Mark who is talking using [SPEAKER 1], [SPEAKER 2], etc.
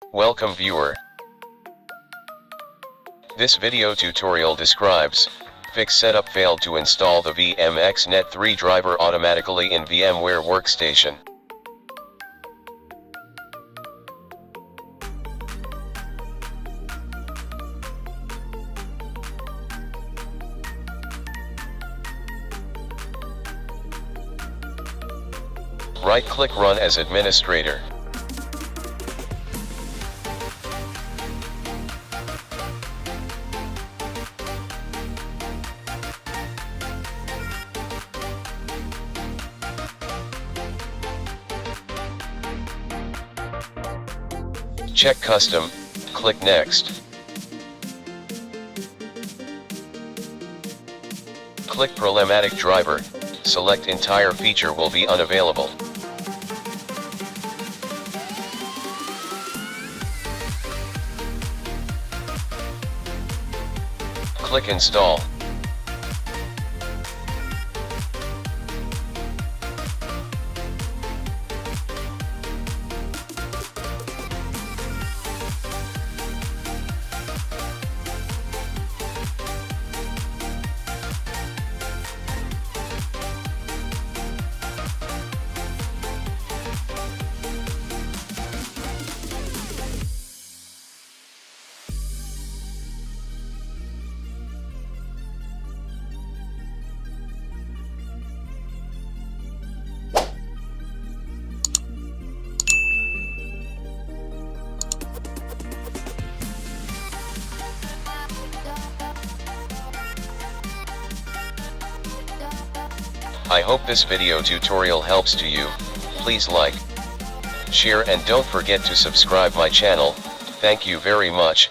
[SPEAKER 1] Welcome viewer. This video tutorial describes, fix setup failed to install the VMXNet3 driver automatically in VMware workstation. Right-click Run as administrator. Check Custom, click Next. Click Problematic Driver, select Entire feature will be unavailable. Click Install. I hope this video tutorial helps to you. Please like, share and don't forget to subscribe my channel. Thank you very much.